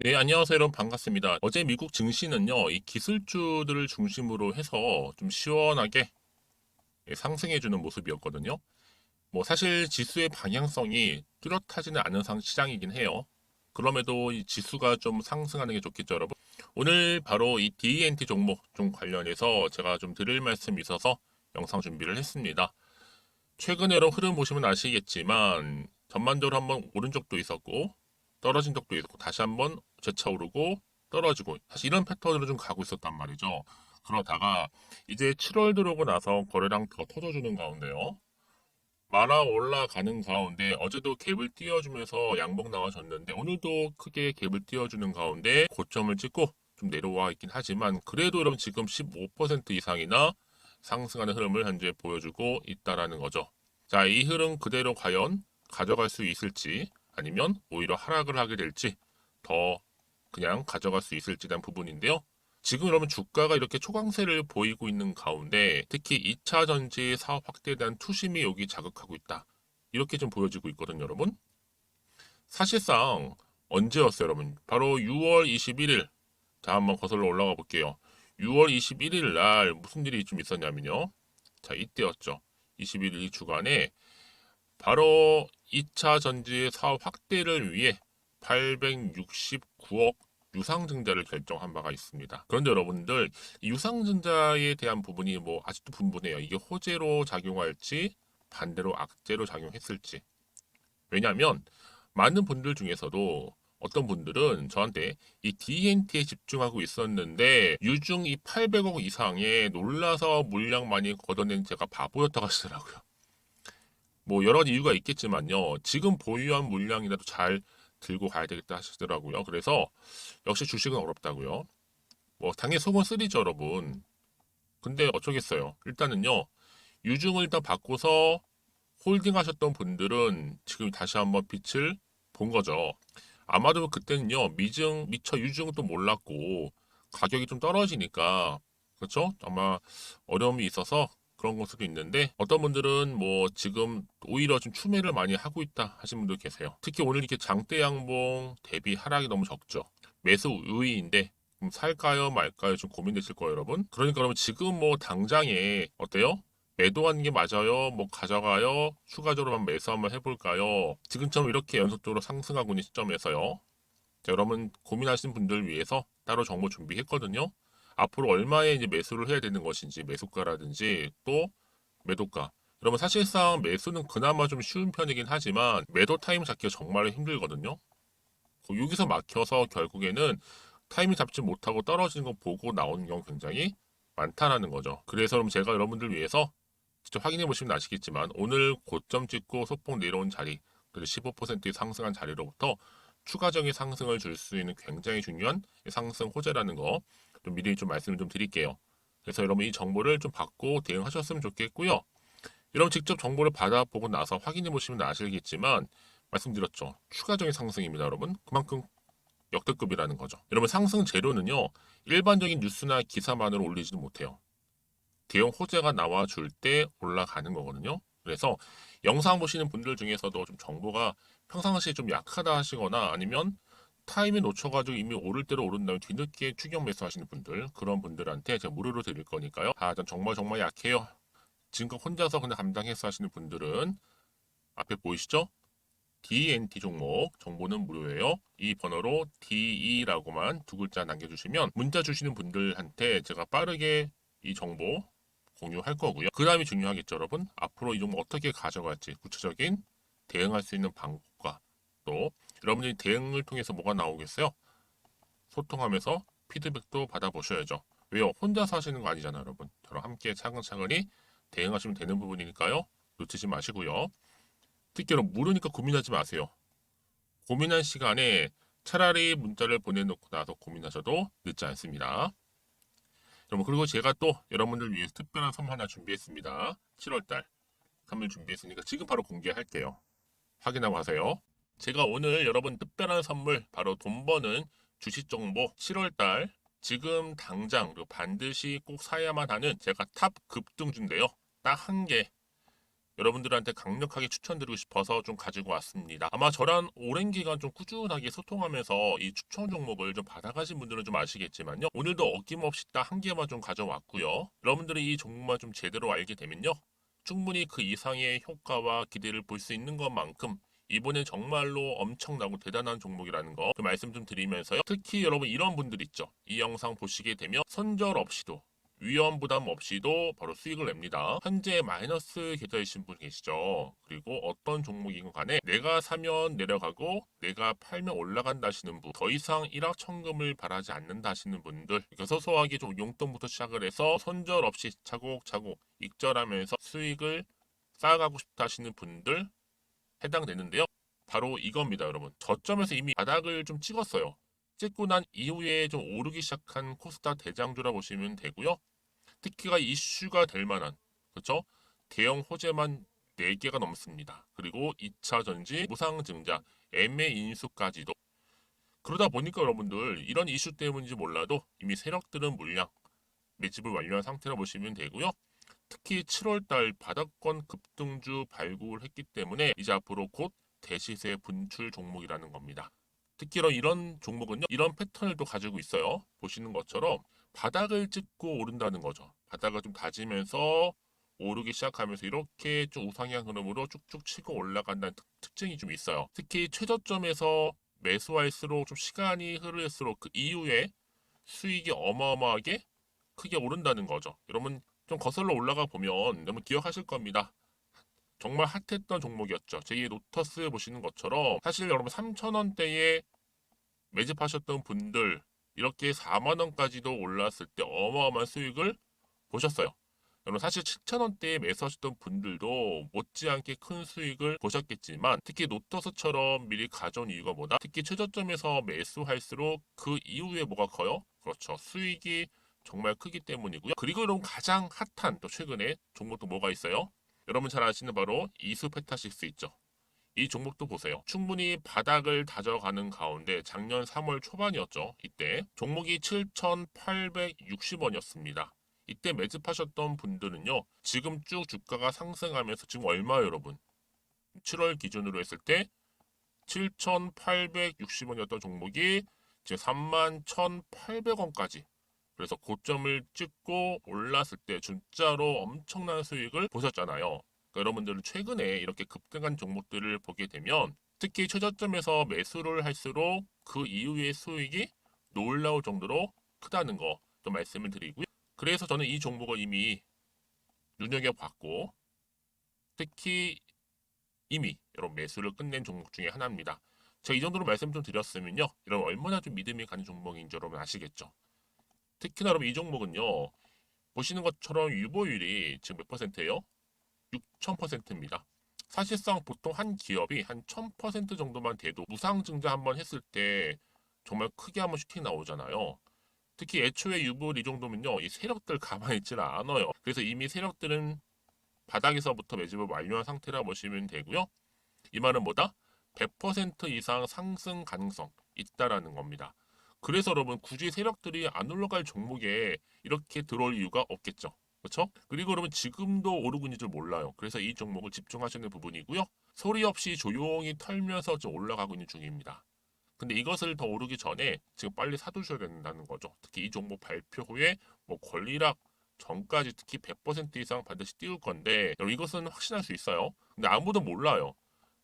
네, 안녕하세요, 여러분. 반갑습니다. 어제 미국 증시는요, 이 기술주들을 중심으로 해서 좀 시원하게 상승해주는 모습이었거든요. 뭐, 사실 지수의 방향성이 뚜렷하지는 않은 시장이긴 해요. 그럼에도 이 지수가 좀 상승하는 게 좋겠죠, 여러분. 오늘 바로 이 DNT 종목 좀 관련해서 제가 좀 드릴 말씀이 있어서 영상 준비를 했습니다. 최근에 여러분 흐름 보시면 아시겠지만, 전반적으로 한번 오른 적도 있었고, 떨어진 적도 있고, 다시 한번 재차오르고, 떨어지고, 사실 이런 패턴으로 좀 가고 있었단 말이죠. 그러다가, 이제 7월 들어오고 나서 거래량 더 터져주는 가운데요. 말아 올라가는 가운데, 어제도 갭을 띄워주면서 양봉 나와줬는데, 오늘도 크게 갭을 띄워주는 가운데, 고점을 찍고 좀 내려와 있긴 하지만, 그래도 여러분 지금 15% 이상이나 상승하는 흐름을 현재 보여주고 있다라는 거죠. 자, 이 흐름 그대로 과연 가져갈 수 있을지 아니면 오히려 하락을 하게 될지 더 그냥 가져갈 수 있을지에 대한 부분인데요. 지금 여러분 주가가 이렇게 초강세를 보이고 있는 가운데 특히 2차 전지 사업 확대에 대한 투심이 여기 자극하고 있다. 이렇게 좀 보여지고 있거든요, 여러분. 사실상 언제였어요, 여러분? 바로 6월 21일. 자, 한번 거슬러 올라가 볼게요. 6월 21일 날 무슨 일이 좀 있었냐면요. 자, 이때였죠. 21일 이 주간에 바로 2차 전지 사업 확대를 위해 869억 유상증자를 결정한 바가 있습니다. 그런데 여러분들, 이 유상증자에 대한 부분이 뭐 아직도 분분해요. 이게 호재로 작용할지 반대로 악재로 작용했을지. 왜냐하면 많은 분들 중에서도 어떤 분들은 저한테 이 DNT에 집중하고 있었는데 유중 이 800억 이상에 놀라서 물량 많이 걷어낸 제가 바보였다고 하시더라고요. 뭐 여러 가지 이유가 있겠지만요. 지금 보유한 물량이라도 잘 들고 가야 되겠다 하시더라고요. 그래서 역시 주식은 어렵다고요. 뭐 당연히 속은 쓰리죠, 여러분. 근데 어쩌겠어요. 일단은요. 유중을 일단 바꿔서 홀딩하셨던 분들은 지금 다시 한번 빛을 본 거죠. 아마도 그때는요. 미처 유중은 또 몰랐고 가격이 좀 떨어지니까 그렇죠? 아마 어려움이 있어서 그런 걸 수도 있는데 어떤 분들은 뭐 지금 오히려 좀 추매를 많이 하고 있다 하신 분들 계세요. 특히 오늘 이렇게 장대 양봉 대비 하락이 너무 적죠. 매수 우위인데 살까요 말까요 좀 고민되실 거예요, 여러분. 그러니까 여러분 지금 뭐 당장에 어때요? 매도하는 게 맞아요? 뭐 가져가요? 추가적으로만 매수 한번 해볼까요? 지금처럼 이렇게 연속적으로 상승하고 있는 시점에서요. 자, 여러분 고민하시는 분들 위해서 따로 정보 준비했거든요. 앞으로 얼마에 이제 매수를 해야 되는 것인지 매수가라든지 또 매도가. 여러분 사실상 매수는 그나마 좀 쉬운 편이긴 하지만 매도 타임 잡기가 정말 힘들거든요. 여기서 막혀서 결국에는 타이밍 잡지 못하고 떨어지는 거 보고 나오는 경우 굉장히 많다라는 거죠. 그래서 그럼 제가 여러분들 위해서 직접 확인해 보시면 아시겠지만 오늘 고점 찍고 소폭 내려온 자리, 그래서 15% 상승한 자리로부터 추가적인 상승을 줄 수 있는 굉장히 중요한 상승 호재라는 거 좀 미리 좀 말씀을 좀 드릴게요. 그래서 여러분 이 정보를 좀 받고 대응하셨으면 좋겠고요. 여러분 직접 정보를 받아보고 나서 확인해 보시면 아시겠지만 말씀드렸죠. 추가적인 상승입니다, 여러분. 그만큼 역대급이라는 거죠. 여러분 상승 재료는요. 일반적인 뉴스나 기사만으로 올리지도 못해요. 대형 호재가 나와줄 때 올라가는 거거든요. 그래서 영상 보시는 분들 중에서도 좀 정보가 평상시에 좀 약하다 하시거나 아니면 타이밍 놓쳐가지고 이미 오를 대로 오른 다음에 뒤늦게 추격 매수하시는 분들 그런 분들한테 제가 무료로 드릴 거니까요. 전 정말 약해요. 지금껏 혼자서 그냥 감당해서 하시는 분들은 앞에 보이시죠? DNT 종목 정보는 무료예요. 이 번호로 DE라고만 두 글자 남겨주시면 문자 주시는 분들한테 제가 빠르게 이 정보 공유할 거고요. 그 다음이 중요하겠죠, 여러분. 앞으로 이 종목 어떻게 가져갈지 구체적인 대응할 수 있는 방법과 또 여러분들이 대응을 통해서 뭐가 나오겠어요? 소통하면서 피드백도 받아보셔야죠. 왜요? 혼자서 하시는 거 아니잖아요, 여러분. 저랑 함께 차근차근히 대응하시면 되는 부분이니까요. 놓치지 마시고요. 특히로 모르니까 고민하지 마세요. 고민한 시간에 차라리 문자를 보내놓고 나서 고민하셔도 늦지 않습니다. 여러분, 그리고 제가 또 여러분들 위해서 특별한 선물 하나 준비했습니다. 7월달 선물 준비했으니까 지금 바로 공개할게요. 확인하고 하세요. 제가 오늘 여러분 특별한 선물 바로 돈 버는 주식 정보 7월달 지금 당장 그리고 반드시 꼭 사야만 하는 제가 탑 급등주인데요. 딱 한 개 여러분들한테 강력하게 추천드리고 싶어서 좀 가지고 왔습니다. 아마 저랑 오랜 기간 좀 꾸준하게 소통하면서 이 추천 종목을 좀 받아가신 분들은 좀 아시겠지만요. 오늘도 어김없이 딱 한 개만 좀 가져왔고요. 여러분들이 이 종목만 좀 제대로 알게 되면요. 충분히 그 이상의 효과와 기대를 볼 수 있는 것만큼 이번엔 정말로 엄청나고 대단한 종목이라는 거 그 말씀 좀 드리면서요. 특히 여러분 이런 분들 있죠. 이 영상 보시게 되면 손절 없이도 위험 부담 없이도 바로 수익을 냅니다. 현재 마이너스 계좌이신 분 계시죠? 그리고 어떤 종목이건 간에 내가 사면 내려가고 내가 팔면 올라간다 하시는 분, 더 이상 일확천금을 바라지 않는다 하시는 분들, 소소하게 좀 용돈부터 시작을 해서 손절 없이 차곡차곡 익절하면서 수익을 쌓아가고 싶다 하시는 분들 해당되는데요. 바로 이겁니다, 여러분. 저점에서 이미 바닥을 좀 찍었어요. 찍고 난 이후에 좀 오르기 시작한 코스닥 대장주라고 보시면 되고요. 특히가 이슈가 될 만한, 그렇죠? 대형 호재만 4개가 넘습니다. 그리고 2차 전지, 무상증자, 애매 인수까지도. 그러다 보니까 여러분들 이런 이슈 때문인지 몰라도 이미 세력들은 물량 매집을 완료한 상태라 보시면 되고요. 특히 7월달 바닥권 급등주 발굴을 했기 때문에 이제 앞으로 곧 대시세 분출 종목이라는 겁니다. 특히 이런 종목은요, 이런 패턴을 또 가지고 있어요. 보시는 것처럼 바닥을 찍고 오른다는 거죠. 바닥을 좀 다지면서 오르기 시작하면서 이렇게 좀 우상향 흐름으로 쭉쭉 치고 올라간다는 특징이 좀 있어요. 특히 최저점에서 매수할수록 좀 시간이 흐를수록 그 이후에 수익이 어마어마하게 크게 오른다는 거죠. 여러분 좀 거슬러 올라가 보면 여러분 기억하실 겁니다. 정말 핫했던 종목이었죠. 제2의 로터스 보시는 것처럼 사실 여러분 3,000원대에 매집하셨던 분들 이렇게 4만 원까지도 올랐을 때 어마어마한 수익을 보셨어요. 여러분 사실 7,000원대에 매수하셨던 분들도 못지않게 큰 수익을 보셨겠지만 특히 노터스처럼 미리 가져온 이유가 뭐다? 특히 최저점에서 매수할수록 그 이후에 뭐가 커요? 그렇죠. 수익이 정말 크기 때문이고요. 그리고 여러분 가장 핫한 또 최근에 종목도 뭐가 있어요? 여러분 잘 아시는 바로 이수페타식스 있죠. 이 종목도 보세요. 충분히 바닥을 다져가는 가운데 작년 3월 초반이었죠. 이때 종목이 7,860원이었습니다. 이때 매집하셨던 분들은요. 지금 쭉 주가가 상승하면서 지금 얼마예요, 여러분? 7월 기준으로 했을 때 7,860원이었던 종목이 지금 31,800원까지. 그래서 고점을 찍고 올랐을 때 진짜로 엄청난 수익을 보셨잖아요. 그러니까 여러분들은 최근에 이렇게 급등한 종목들을 보게 되면 특히 최저점에서 매수를 할수록 그 이후의 수익이 놀라울 정도로 크다는 거 좀 말씀을 드리고요. 그래서 저는 이 종목을 이미 눈여겨봤고 특히 이미 여러분 매수를 끝낸 종목 중에 하나입니다. 제가 이 정도로 말씀 좀 드렸으면요. 여러분 얼마나 좀 믿음이 가는 종목인 줄 여러분 아시겠죠? 특히나 여러분 이 종목은요. 보시는 것처럼 유보율이 지금 몇 퍼센트예요? 6,000%입니다. 사실상 보통 한 기업이 한 1,000% 정도만 돼도 무상증자 한번 했을 때 정말 크게 한번 슈팅 나오잖아요. 특히 애초에 유보율 이 정도면요. 이 세력들 가만히 있지는 않아요. 그래서 이미 세력들은 바닥에서부터 매집을 완료한 상태라 보시면 되고요. 이 말은 뭐다? 100% 이상 상승 가능성 있다라는 겁니다. 그래서 여러분 굳이 세력들이 안 올라갈 종목에 이렇게 들어올 이유가 없겠죠. 그렇죠? 그리고 여러분 지금도 오르고 있는 줄 몰라요. 그래서 이 종목을 집중하시는 부분이고요. 소리 없이 조용히 털면서 좀 올라가고 있는 중입니다. 근데 이것을 더 오르기 전에 지금 빨리 사두셔야 된다는 거죠. 특히 이 종목 발표 후에 뭐 권리락 전까지 특히 100% 이상 반드시 띄울 건데 여러분 이것은 확신할 수 있어요. 근데 아무도 몰라요.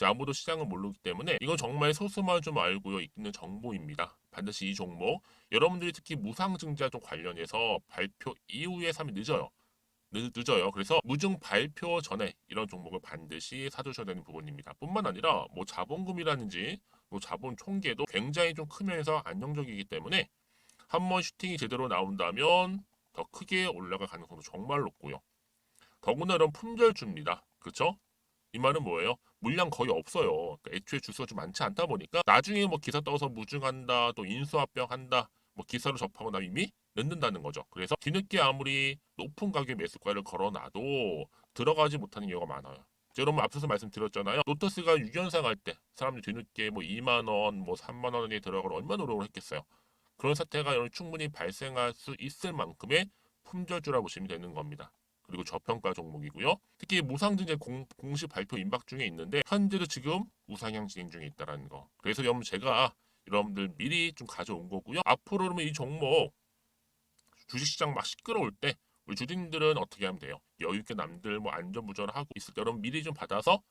아무도 시장을 모르기 때문에 이건 정말 소수만 좀 알고 있는 정보입니다. 반드시 이 종목 여러분들이 특히 무상증자 쪽 관련해서 발표 이후에 사면 늦어요. 늦어요. 그래서 무증 발표 전에 이런 종목을 반드시 사두셔야 되는 부분입니다. 뿐만 아니라 뭐 자본금이라든지 뭐 자본 총계도 굉장히 좀 크면서 안정적이기 때문에 한번 슈팅이 제대로 나온다면 더 크게 올라갈 가능성도 정말 높고요. 더구나 이런 품절주입니다. 그렇죠? 이 말은 뭐예요? 물량 거의 없어요. 그러니까 애초에 주수가 좀 많지 않다 보니까 나중에 뭐 기사 떠서 무증한다, 또 인수합병한다, 뭐 기사로 접하고 나면 이미 늦는다는 거죠. 그래서 뒤늦게 아무리 높은 가격의 매수가를 걸어놔도 들어가지 못하는 경우가 많아요. 여러분 앞서서 말씀드렸잖아요. 로터스가 6연상 할 때 사람들이 뒤늦게 뭐 2만 원, 뭐 3만 원에 들어가러 얼마나 노력을 했겠어요. 그런 사태가 여러분 충분히 발생할 수 있을 만큼의 품절주라 보시면 되는 겁니다. 그리고 저평가 종목이고요. 특히 무상증자 공식 발표 임박 중에 있는데 현재도 지금 우상향 진행 중에 있다는 거. 그래서 여러분 제가 여러분들 미리 좀 가져온 거고요. 앞으로 그러면 이 종목 주식시장 막 시끄러울 때 우리 주주님들은 어떻게 하면 돼요? 여유 있게 남들 뭐 안전무전하고 있을 때 여러분 미리 좀 받아서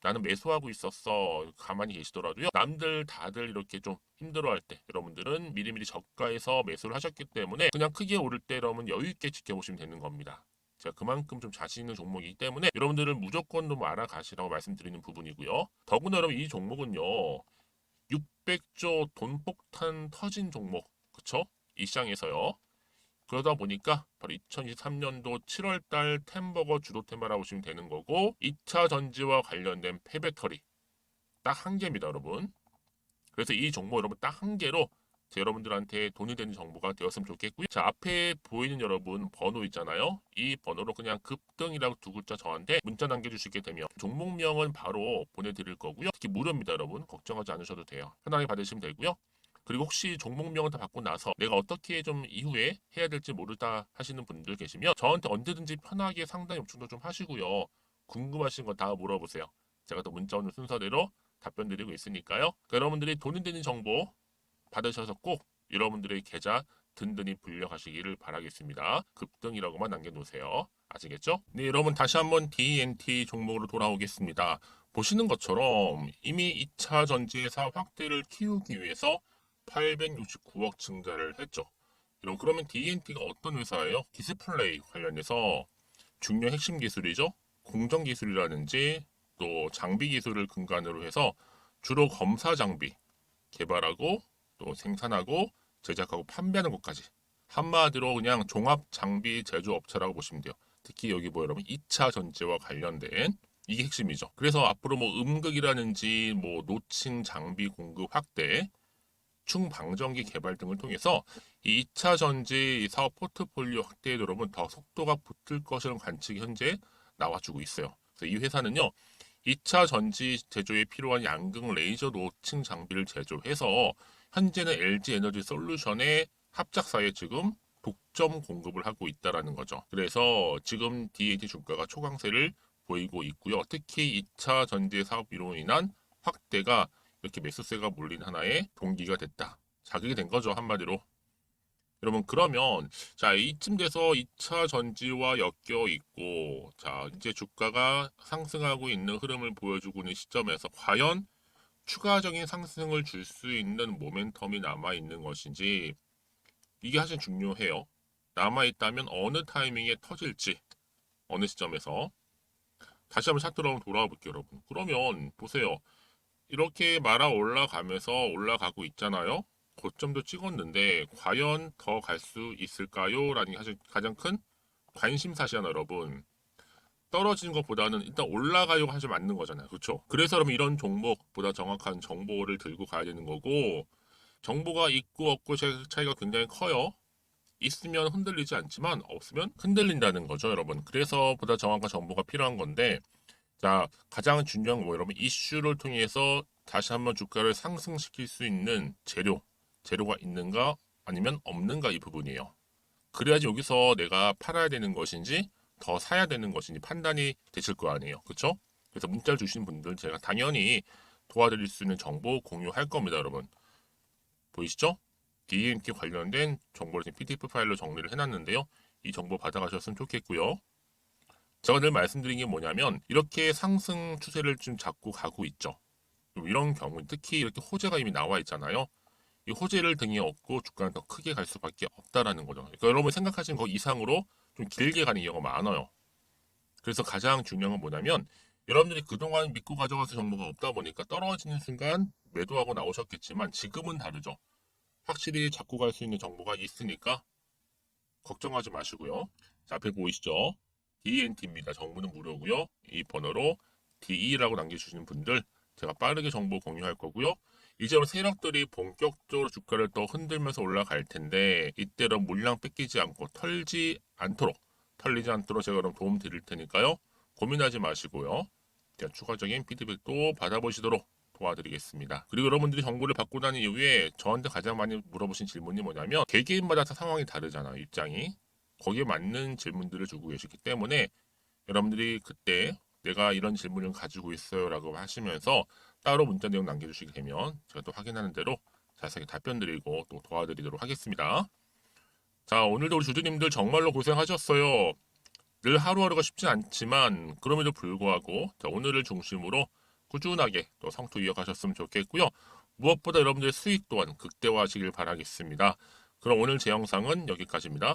나는 매수하고 있었어 가만히 계시더라도요. 남들 다들 이렇게 좀 힘들어할 때 여러분들은 미리미리 저가에서 매수를 하셨기 때문에 그냥 크게 오를 때 여러분 여유 있게 지켜보시면 되는 겁니다. 제가 그만큼 좀 자신 있는 종목이기 때문에 여러분들은 무조건 좀 알아가시라고 말씀드리는 부분이고요. 더구나 여러분 이 종목은요. 600조 돈폭탄 터진 종목 그쵸? 이 시장에서요. 그러다 보니까 바로 2023년도 7월달 템버거 주도 테마라고 보시면 되는 거고 2차 전지와 관련된 폐배터리 딱 한 개입니다 여러분. 그래서 이 종목 여러분 딱 한 개로 여러분들한테 돈이 되는 정보가 되었으면 좋겠고요. 자 앞에 보이는 여러분 번호 있잖아요. 이 번호로 그냥 급등이라고 두 글자 저한테 문자 남겨주시게 되면 종목명은 바로 보내드릴 거고요. 특히 무료입니다 여러분. 걱정하지 않으셔도 돼요. 편하게 받으시면 되고요. 그리고 혹시 종목명을 다 받고 나서 내가 어떻게 좀 이후에 해야 될지 모르다 하시는 분들 계시면 저한테 언제든지 편하게 상담 요청도 좀 하시고요. 궁금하신 거 다 물어보세요. 제가 또 문자 오는 순서대로 답변 드리고 있으니까요. 그러니까 여러분들이 돈이 되는 정보 받으셔서 꼭 여러분들의 계좌 든든히 불려가시기를 바라겠습니다. 급등이라고만 남겨놓으세요. 아시겠죠? 네, 여러분 다시 한번 DNT 종목으로 돌아오겠습니다. 보시는 것처럼 이미 2차 전지회사 확대를 키우기 위해서 869억 증가를 했죠. 여러분 그러면 DNT가 어떤 회사예요? 디스플레이 관련해서 중요 핵심 기술이죠. 공정 기술이라든지 또 장비 기술을 근간으로 해서 주로 검사 장비 개발하고 또 생산하고 제작하고 판매하는 것까지 한마디로 그냥 종합 장비 제조업체라고 보시면 돼요. 특히 여기 뭐 여러분 2차 전지와 관련된 이게 핵심이죠. 그래서 앞으로 뭐 음극이라든지 뭐 노칭 장비 공급 확대 충방전기 개발 등을 통해서 이 2차 전지 사업 포트폴리오 확대에 여러분 더 속도가 붙을 것이라는 관측이 현재 나와주고 있어요. 그래서 이 회사는요. 2차 전지 제조에 필요한 양극 레이저 노칭 장비를 제조해서 현재는 LG 에너지 솔루션의 합작사에 지금 독점 공급을 하고 있다라는 거죠. 그래서 지금 DAT 주가가 초강세를 보이고 있고요. 특히 2차 전지 사업으로 인한 확대가 이렇게 매수세가 몰린 하나의 동기가 됐다. 자극이 된 거죠, 한마디로. 여러분 그러면 자 이쯤 돼서 2차 전지와 엮여 있고 자 이제 주가가 상승하고 있는 흐름을 보여주고 있는 시점에서 과연 추가적인 상승을 줄 수 있는 모멘텀이 남아 있는 것인지 이게 사실 중요해요. 남아 있다면 어느 타이밍에 터질지 어느 시점에서 다시 한번 차트로 한번 돌아와 볼게요, 여러분. 그러면 보세요. 이렇게 말아 올라가면서 올라가고 있잖아요. 고점도 찍었는데 과연 더 갈 수 있을까요? 라는 게 사실 가장 큰 관심사시잖아요, 여러분. 떨어지는 것보다는 일단 올라가려고 하지 맞는 거잖아요. 그렇죠? 그래서 그러면 이런 종목보다 정확한 정보를 들고 가야 되는 거고 정보가 있고 없고 차이가 굉장히 커요. 있으면 흔들리지 않지만 없으면 흔들린다는 거죠, 여러분. 그래서 보다 정확한 정보가 필요한 건데 자, 가장 중요한 거 여러분 이슈를 통해서 다시 한번 주가를 상승시킬 수 있는 재료가 있는가 아니면 없는가 이 부분이에요. 그래야지 여기서 내가 팔아야 되는 것인지 더 사야 되는 것인지 판단이 되실 거 아니에요. 그렇죠? 그래서 문자를 주신 분들 제가 당연히 도와드릴 수 있는 정보 공유할 겁니다, 여러분. 보이시죠? DMT 관련된 정보를 지금 PDF 파일로 정리를 해놨는데요. 이 정보 받아가셨으면 좋겠고요. 제가 늘 말씀드린 게 뭐냐면 이렇게 상승 추세를 좀 잡고 가고 있죠. 이런 경우 특히 이렇게 호재가 이미 나와 있잖아요. 이 호재를 등에 업고 주가는 더 크게 갈 수밖에 없다라는 거죠. 그러니까 여러분 생각하시는 거 이상으로 좀 길게 가는 경우가 많아요. 그래서 가장 중요한 건 뭐냐면 여러분들이 그동안 믿고 가져가서 정보가 없다 보니까 떨어지는 순간 매도하고 나오셨겠지만 지금은 다르죠. 확실히 잡고 갈 수 있는 정보가 있으니까 걱정하지 마시고요. 자, 앞에 보이시죠? DNT입니다. 정보는 무료고요. 이 번호로 DE라고 남겨주시는 분들 제가 빠르게 정보 공유할 거고요. 이제 세력들이 본격적으로 주가를 더 흔들면서 올라갈 텐데 이때로 물량 뺏기지 않고 털리지 않도록 제가 그럼 도움 드릴 테니까요. 고민하지 마시고요. 제가 추가적인 피드백도 받아보시도록 도와드리겠습니다. 그리고 여러분들이 정보를 받고 난 이후에 저한테 가장 많이 물어보신 질문이 뭐냐면 개개인마다 다 상황이 다르잖아요. 입장이. 거기에 맞는 질문들을 주고 계시기 때문에 여러분들이 그때 내가 이런 질문을 가지고 있어요 라고 하시면서 따로 문자 내용 남겨주시게 되면 제가 또 확인하는 대로 자세하게 답변 드리고 또 도와드리도록 하겠습니다. 자, 오늘도 우리 주주님들 정말로 고생하셨어요. 늘 하루하루가 쉽진 않지만 그럼에도 불구하고 자, 오늘을 중심으로 꾸준하게 또 성투 이어가셨으면 좋겠고요. 무엇보다 여러분들의 수익 또한 극대화하시길 바라겠습니다. 그럼 오늘 제 영상은 여기까지입니다.